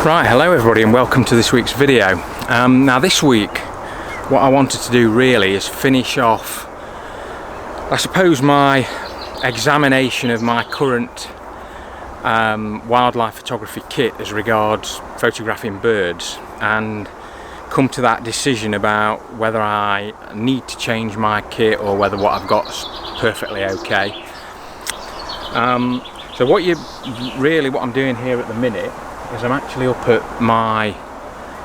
Right, hello everybody and welcome to this week's video. Now this week what I wanted to do really is finish off, I suppose, my examination of my current wildlife photography kit as regards photographing birds, and come to that decision about whether I need to change my kit or whether what I've got is perfectly okay. So what I'm doing here at the minute is I'm actually up at my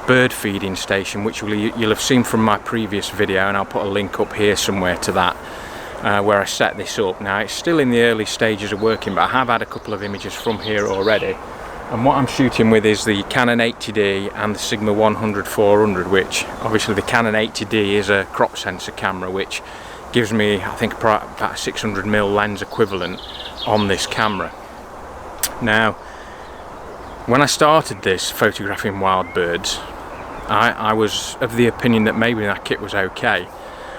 bird feeding station, which you'll have seen from my previous video, and I'll put a link up here somewhere to that, where I set this up. Now it's still in the early stages of working, but I have had a couple of images from here already, and what I'm shooting with is the Canon A7ii and the Sigma 100-400, which obviously the Canon A7ii is a crop sensor camera, which gives me, I think, about a 600mm lens equivalent on this camera. Now when I started this photographing wild birds, I was of the opinion that maybe that kit was okay,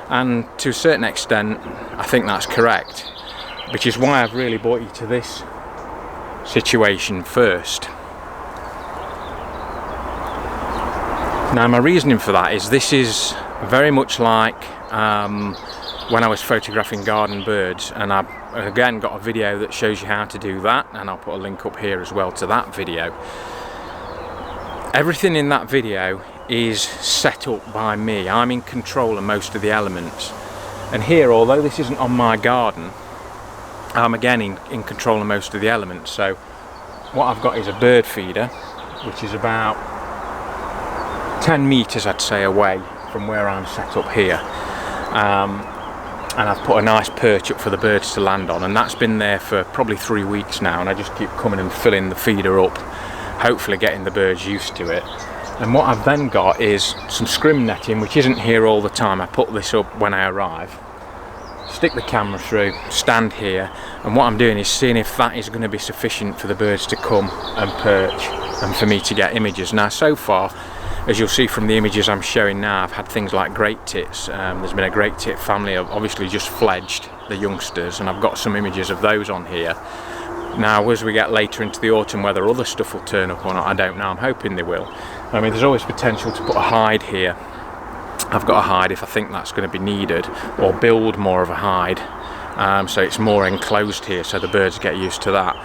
and to a certain extent I think that's correct, which is why I've really brought you to this situation first. Now my reasoning for that is this is very much like when I was photographing garden birds, and I've again got a video that shows you how to do that, and I'll put a link up here as well to that video. Everything in that video is set up by me. I'm in control of most of the elements, and here, although this isn't on my garden, I'm again in control of most of the elements. So what I've got is a bird feeder which is about 10 meters, I'd say, away from where I'm set up here. And I've put a nice perch up for the birds to land on, and that's been there for probably 3 weeks now, and I just keep coming and filling the feeder up, hopefully getting the birds used to it. And what I've then got is some scrim netting, which isn't here all the time. I put this up when I arrive, stick the camera through, stand here, and what I'm doing is seeing if that is going to be sufficient for the birds to come and perch and for me to get images. Now so far, as you'll see from the images I'm showing now, I've had things like great tits. There's been a great tit family of obviously just fledged, the youngsters, and I've got some images of those on here. Now as we get later into the autumn, whether other stuff will turn up or not, I don't know. I'm hoping they will. I mean, there's always potential to put a hide here. I've got a hide if I think that's going to be needed, or build more of a hide, so it's more enclosed here so the birds get used to that.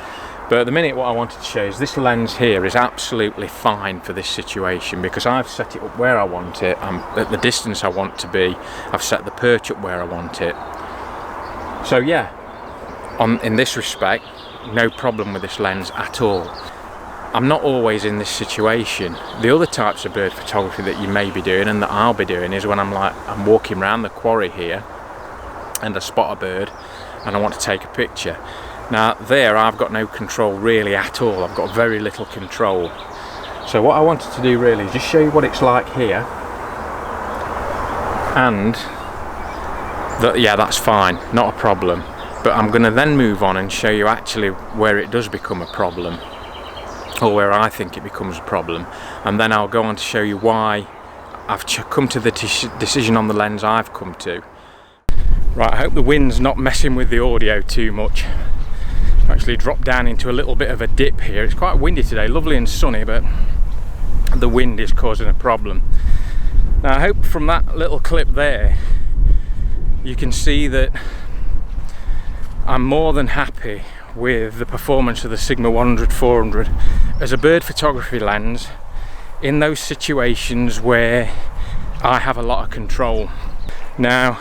But at the minute what I wanted to show is this lens here is absolutely fine for this situation, because I've set it up where I want it, I'm at the distance I want to be, I've set the perch up where I want it. So yeah, in this respect, no problem with this lens at all. I'm not always in this situation. The other types of bird photography that you may be doing, and that I'll be doing, is when I'm walking around the quarry here and I spot a bird and I want to take a picture. Now there I've got no control really at all. I've got very little control. So what I wanted to do really is just show you what it's like here, and yeah, that's fine, not a problem. But I'm going to then move on and show you actually where it does become a problem, or where I think it becomes a problem, and then I'll go on to show you why I've come to the decision on the lens I've come to. Right, I hope the wind's not messing with the audio too much. Actually dropped down into a little bit of a dip here. It's quite windy today, lovely and sunny, but the wind is causing a problem. Now I hope from that little clip there you can see that I'm more than happy with the performance of the Sigma 100-400 as a bird photography lens in those situations where I have a lot of control. Now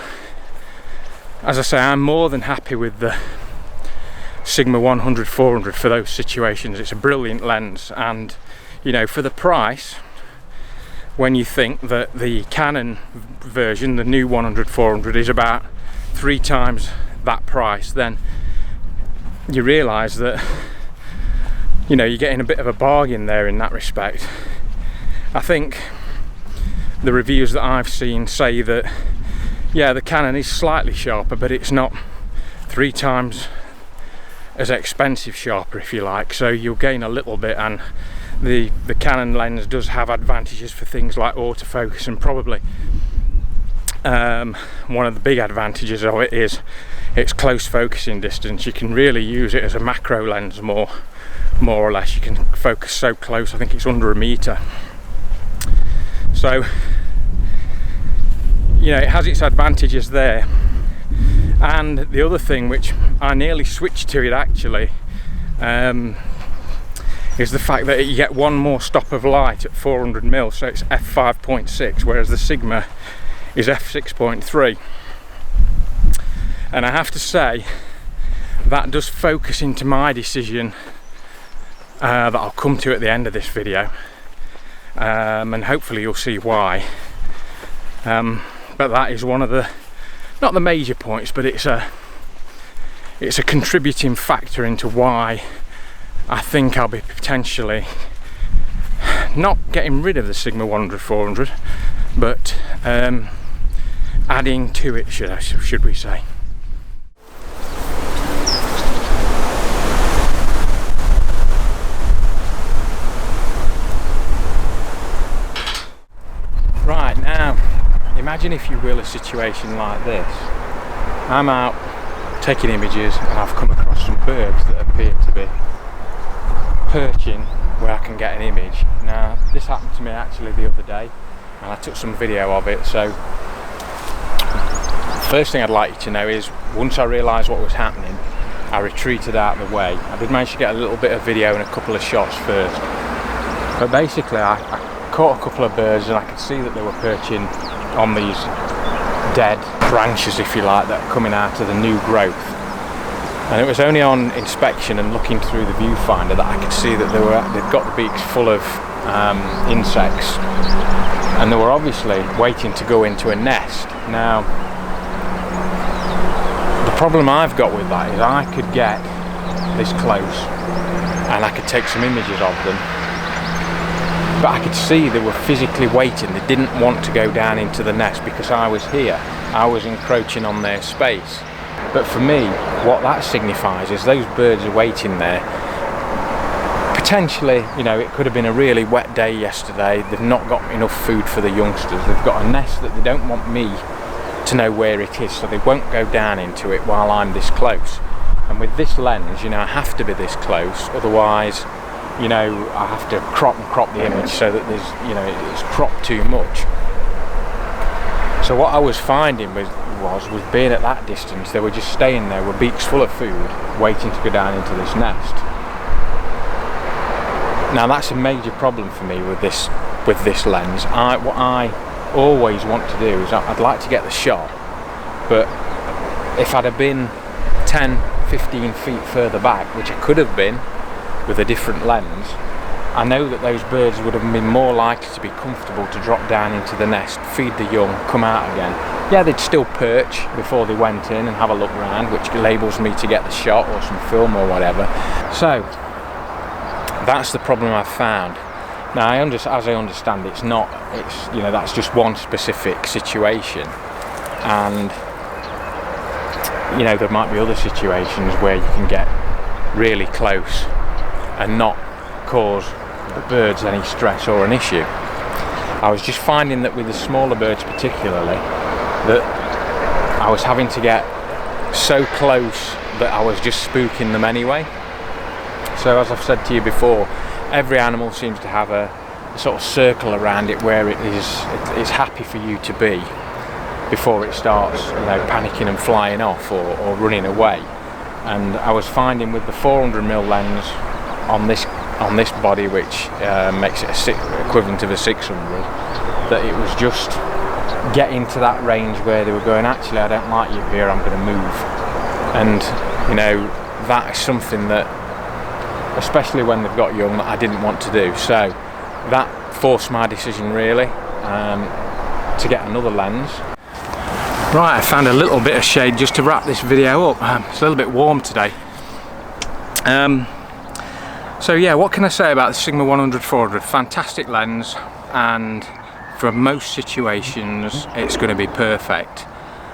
as I say, I'm more than happy with the Sigma 100-400 for those situations. It's a brilliant lens, and you know, for the price, when you think that the Canon version, the new 100-400, is about 3 times that price, then you realise that, you know, you're getting a bit of a bargain there in that respect. I think the reviews that I've seen say that, yeah, the Canon is slightly sharper, but it's not 3 times as expensive sharper, if you like, so you'll gain a little bit. And the Canon lens does have advantages for things like autofocus, and probably one of the big advantages of it is its close focusing distance. You can really use it as a macro lens more more or less. You can focus so close, I think it's under a metre. So, you know, it has its advantages there. And the other thing, which I nearly switched to it actually, is the fact that you get one more stop of light at 400mm, so it's f5.6, whereas the Sigma is f6.3. And I have to say, that does focus into my decision that I'll come to at the end of this video, and hopefully you'll see why. But that is one of the, not the major points, but it's a contributing factor into why I think I'll be potentially not getting rid of the Sigma 100-400, but adding to it, should we say. Right, now imagine, if you will, a situation like this. I'm out taking images and I've come across some birds that appear to be perching where I can get an image. Now, this happened to me actually the other day and I took some video of it. So first thing I'd like you to know is, once I realised what was happening, I retreated out of the way. I did manage to get a little bit of video and a couple of shots first, but basically I caught a couple of birds and I could see that they were perching on these dead branches, if you like, that are coming out of the new growth. And it was only on inspection and looking through the viewfinder that I could see that they'd got the beaks full of insects, and they were obviously waiting to go into a nest. Now, the problem I've got with that is I could get this close and I could take some images of them, but I could see they were physically waiting. They didn't want to go down into the nest because I was here. I was encroaching on their space. But for me, what that signifies is those birds are waiting there. Potentially, you know, it could have been a really wet day yesterday. They've not got enough food for the youngsters. They've got a nest that they don't want me to know where it is, so they won't go down into it while I'm this close. And with this lens, you know, I have to be this close, otherwise, you know, I have to crop the image so that there's, you know, it's cropped too much. So what I was finding was being at that distance, they were just staying there with beaks full of food, waiting to go down into this nest. Now that's a major problem for me with this lens. What I always want to do is I'd like to get the shot, but if I'd have been 10-15 feet further back, which I could have been with a different lens, I know that those birds would have been more likely to be comfortable to drop down into the nest, feed the young, come out again. Yeah, they'd still perch before they went in and have a look around, which enables me to get the shot or some film or whatever. So that's the problem I've found. Now, as I understand, it's you know, that's just one specific situation, and you know, there might be other situations where you can get really close and not cause the birds any stress or an issue. I was just finding that with the smaller birds particularly, that I was having to get so close that I was just spooking them anyway. So as I've said to you before, every animal seems to have a sort of circle around it where it's happy for you to be before it starts, you know, panicking and flying off or running away. And I was finding with the 400mm lens on this body, which makes it equivalent of a 600, that it was just getting to that range where they were going, actually, I don't like you here, I'm going to move. And you know, that is something that, especially when they've got young, that I didn't want to do. So that forced my decision really to get another lens. Right, I found a little bit of shade just to wrap this video up. It's a little bit warm today. So yeah, what can I say about the Sigma 100-400? Fantastic lens, and for most situations it's going to be perfect.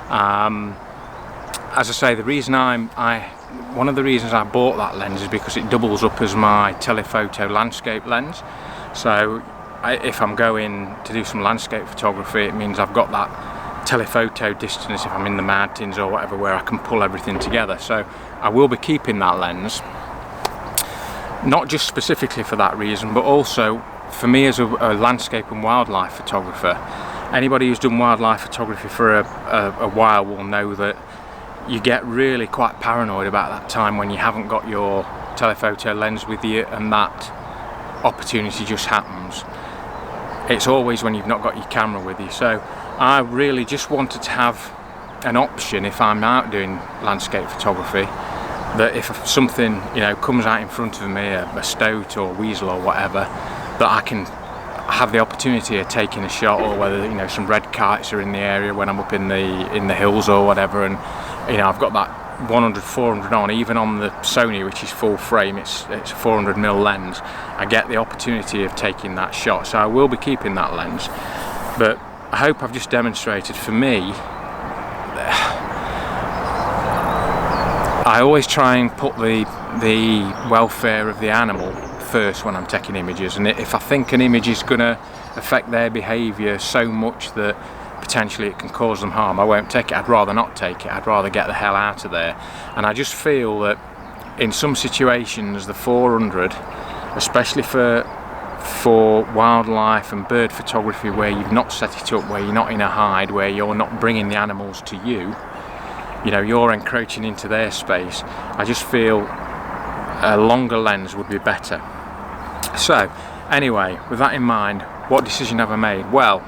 As I say, the reason one of the reasons I bought that lens is because it doubles up as my telephoto landscape lens. So if I'm going to do some landscape photography, it means I've got that telephoto distance if I'm in the mountains or whatever, where I can pull everything together. So I will be keeping that lens. not just specifically for that reason, but also for me as a landscape and wildlife photographer. Anybody who's done wildlife photography for a while will know that you get really quite paranoid about that time when you haven't got your telephoto lens with you and that opportunity just happens. It's always when you've not got your camera with you. So I really just wanted to have an option if I'm out doing landscape photography, that if something, you know, comes out in front of me, a stoat or weasel or whatever, that I can have the opportunity of taking a shot, or whether, you know, some red kites are in the area when I'm up in the hills or whatever, and you know, I've got that 100-400 on, even on the Sony, which is full frame, it's a 400mm lens. I get the opportunity of taking that shot, so I will be keeping that lens. But I hope I've just demonstrated, for me, I always try and put the welfare of the animal first when I'm taking images, and if I think an image is going to affect their behaviour so much that potentially it can cause them harm, I won't take it. I'd rather not take it. I'd rather get the hell out of there. And I just feel that in some situations the 400, especially for wildlife and bird photography, where you've not set it up, where you're not in a hide, where you're not bringing the animals to you, you know, you're encroaching into their space, I just feel a longer lens would be better. So anyway, with that in mind, what decision have I made? Well,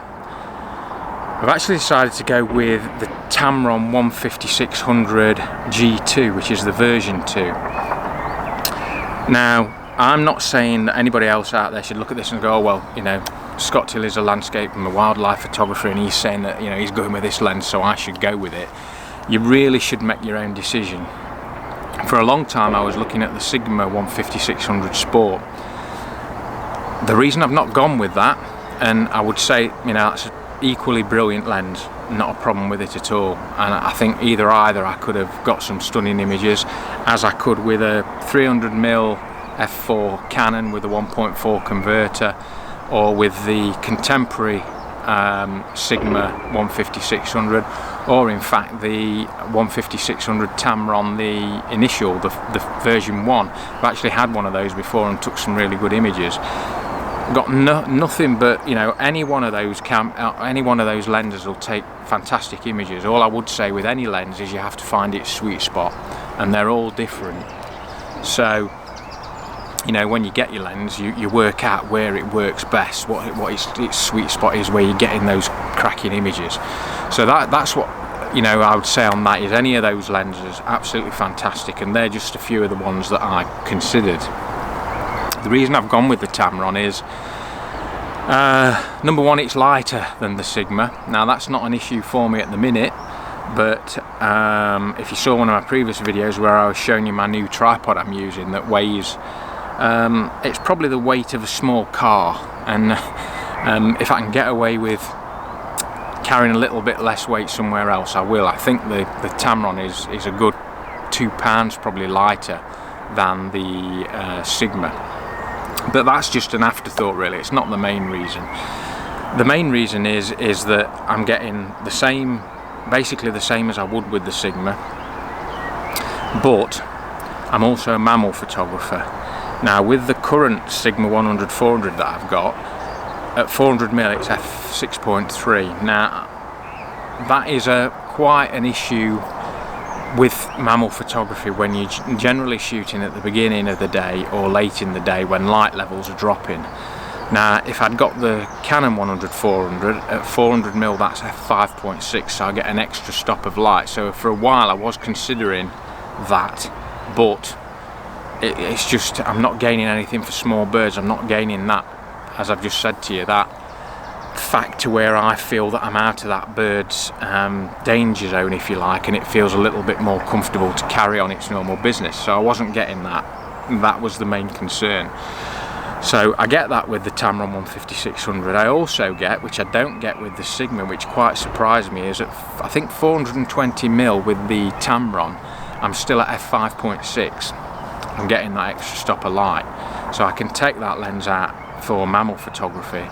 I've actually decided to go with the Tamron 150-600 G2, which is the version 2. Now, I'm not saying that anybody else out there should look at this and go, oh well, you know, Scott Till is a landscape and a wildlife photographer and he's saying that, you know, he's going with this lens, so I should go with it. You really should make your own decision. For a long time I was looking at the Sigma 150-600 Sport. The reason I've not gone with that, and I would say, you know, that's an equally brilliant lens, not a problem with it at all, and I think either I could have got some stunning images, as I could with a 300mm f4 Canon with a 1.4 converter, or with the contemporary Sigma 150-600, or in fact the 150-600 Tamron, the initial, the version 1. I've actually had one of those before and took some really good images. Got nothing but, you know, any one of those lenses will take fantastic images. All I would say with any lens is you have to find its sweet spot, and they're all different. So, you know, when you get your lens, you work out where it works best, what its sweet spot is, where you're getting those cracking images. So that's what, you know, I would say on that, is any of those lenses absolutely fantastic, and they're just a few of the ones that I considered. The reason I've gone with the Tamron is, number one, it's lighter than the Sigma. Now that's not an issue for me at the minute, but if you saw one of my previous videos where I was showing you my new tripod I'm using that weighs, it's probably the weight of a small car, and if I can get away with carrying a little bit less weight somewhere else, I will. I think the Tamron is a good £2 probably lighter than the Sigma. But that's just an afterthought really, it's not the main reason. The main reason is that I'm getting the same, basically the same as I would with the Sigma, but I'm also a mammal photographer. Now with the current Sigma 100-400 that I've got, at 400mm it's f6.3. Now that is quite an issue with mammal photography when you're generally shooting at the beginning of the day or late in the day when light levels are dropping. Now if I'd got the Canon 100-400 at 400mm, that's f5.6, so I get an extra stop of light. So for a while I was considering that, but it's just, I'm not gaining anything for small birds. I'm not gaining that, as I've just said to you, that factor where I feel that I'm out of that bird's danger zone, if you like, and it feels a little bit more comfortable to carry on its normal business. So I wasn't getting that. That was the main concern. So I get that with the Tamron 150-600. I also get, which I don't get with the Sigma, which quite surprised me, is at I think 420mm with the Tamron, I'm still at f5.6. I'm getting that extra stop of light. So I can take that lens out for mammal photography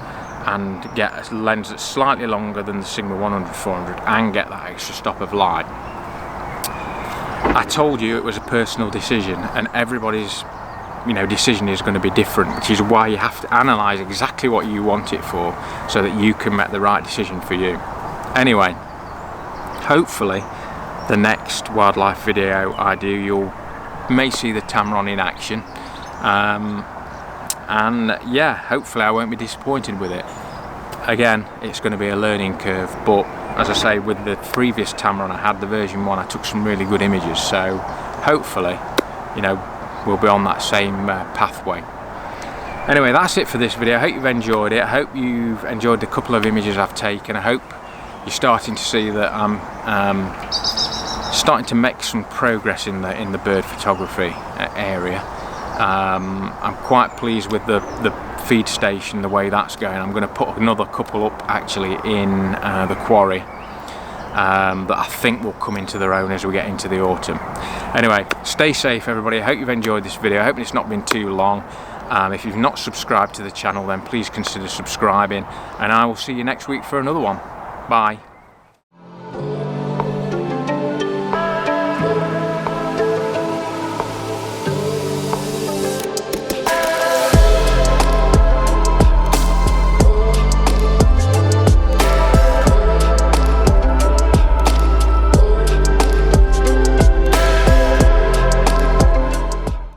and get a lens that's slightly longer than the Sigma 100-400 and get that extra stop of light. I told you it was a personal decision, and everybody's decision is going to be different, which is why you have to analyze exactly what you want it for, so that you can make the right decision for you. Anyway, hopefully the next wildlife video I do, you may see the Tamron in action, and yeah, hopefully I won't be disappointed with it. Again, it's going to be a learning curve, but as I say, with the previous Tamron I had, the version 1, I took some really good images, so hopefully, we'll be on that same pathway. Anyway, that's it for this video. I hope you've enjoyed it. I hope you've enjoyed the couple of images I've taken. I hope you're starting to see that I'm starting to make some progress in the bird photography area. I'm quite pleased with the feed station, the way that's going. I'm going to put another couple up actually in the quarry that I think will come into their own as we get into the autumn. Anyway, stay safe everybody. I hope you've enjoyed this video. I hope it's not been too long. If you've not subscribed to the channel, then please consider subscribing, and I will see you next week for another one. Bye.